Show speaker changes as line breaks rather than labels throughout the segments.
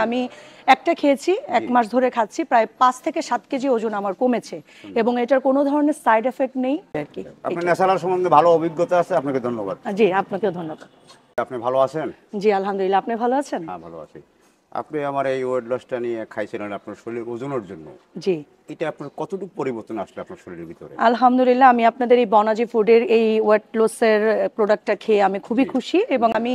আমি একটা খেয়েছি, 1 মাস ধরে খাচ্ছি, প্রায় 5 থেকে 7 কেজি ওজন আমার কমেছে এবং এটার কোনো ধরনের সাইড এফেক্ট নেই আর কি।
আপনার ন্যাচারাল সম্বন্ধে ভালো অভিজ্ঞতা আছে, আপনাকে ধন্যবাদ।
জি, আপনাকেও ধন্যবাদ।
আপনি ভালো আছেন?
জি, আলহামদুলিল্লাহ। আপনি ভালো আছেন?
হ্যাঁ, ভালো আছি। আপনি আমার এই ওয়েট লসটা নিয়ে খাইছিলেন আপনার শরীরের ওজনের জন্য।
জি,
এটা আপনার কতটুকু পরিবর্তন আসলে আপনার শরীরের ভিতরে?
আলহামদুলিল্লাহ। আমি আপনাদের এই বনাজি ফুডের এই ওয়েট লসের প্রোডাক্টটা খেয়ে আমি খুবই খুশি এবং আমি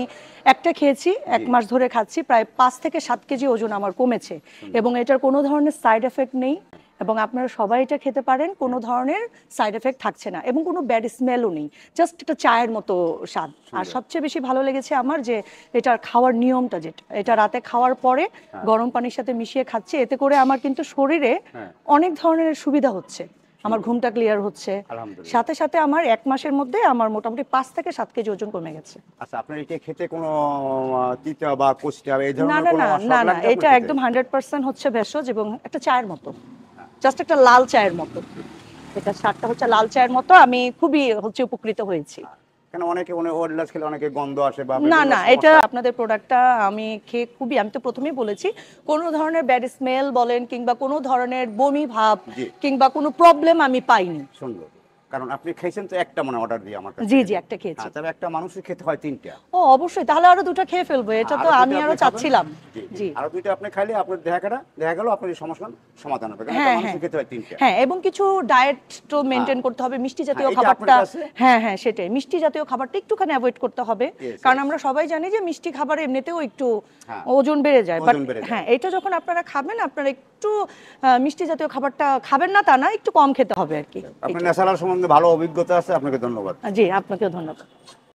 একটা খেয়েছি, 1 মাস ধরে খাচ্ছি, প্রায় 5 থেকে 7 কেজি ওজন আমার কমেছে এবং এটার কোনো ধরনের সাইড এফেক্ট নেই এবং আপনারা সবাই এটা খেতে পারেন, কোনো ধরনের সাইড এফেক্ট থাকছে না এবং কোনো ব্যাড স্মেলও নেই, জাস্ট একটা চায়ের মতো স্বাদ। আর সবচেয়ে বেশি ভালো লেগেছে আমার যে এটার খাওয়ার নিয়মটা, যেটা এটা রাতে খাওয়ার পরে গরম পানির সাথে মিশিয়ে খাচ্ছি, এতে করে আমার কিন্তু শরীরে অনেক ধরনের সুবিধা হচ্ছে। আমার ঘুমটা ক্লিয়ার হচ্ছে, সাথে সাথে আমার 1 মাসের মধ্যে আমার মোটামুটি 5 থেকে 7 কেজি ওজন কমে গেছে।
আচ্ছা, আপনার এটা খেতে কোনো তিতা বা কুষ্টা এই
না
ধরনের
না
কোনো
না
অস্বাদ
না না,
লাগছে
এটা
আপনার
একদম 100% হচ্ছে ভেষজ এবং একটা চায়ের মতো, জাস্ট একটা লাল চায়ের মতো। এটা স্বাদটা হচ্ছে লাল চায়ের মতো। আমি খুবই উপকৃত হয়েছি।
কেন অনেকে ওয়েট লস খেলে অনেকে গন্ধ আসে বা
না
বিভিন্ন
না, এটা
সমস্যা।
আপনাদের প্রোডাক্টটা আমি খেয়ে খুবই, আমি তো প্রথমেই বলেছি, কোনো ধরনের ব্যাড স্মেল বলেন কিংবা কোনো ধরনের বমি ভাব কিংবা কোনো প্রবলেম আমি পাইনি।
সুন্দর, কারণ আপনি খাইছেন তো একটা মনে অর্ডার দিয়ে আমার কাছে।
জি জি, একটা খেয়েছি।
তবে একটা মানুষের খেতে হয় 3টা।
ও অবশ্যই, তাহলে আরো 2টা খেয়ে ফেলবো, এটা তো আমি আরো চাচ্ছিলাম।
জি, আরো 2টা আপনি খাইলে আপনার দেখা গেল আপনার এই সমস্যার সমাধান হবে। কারণ একটা মানুষের খেতে হয় 3টা।
হ্যাঁ, এবং কিছু ডায়েট তো মেনটেন করতে হবে, মিষ্টি জাতীয় খাবারটা, হ্যাঁ সেটাই, মিষ্টি জাতীয় খাবারটা একটুখানি অ্যাভয়েড করতে হবে, কারণ আমরা সবাই জানি যে মিষ্টি খাবারে এমনিতেও একটু ওজন বেড়ে যায়। বাট হ্যাঁ, এটা যখন আপনারা খাবেন, আপনারা একটু মিষ্টি জাতীয় খাবারটা খাবেন না তা না, একটু কম খেতে হবে আর কি।
আপনার ন্যাচারাল সম্বন্ধে ভালো অভিজ্ঞতা আছে, আপনাকে ধন্যবাদ।
জি, আপনাকেও ধন্যবাদ।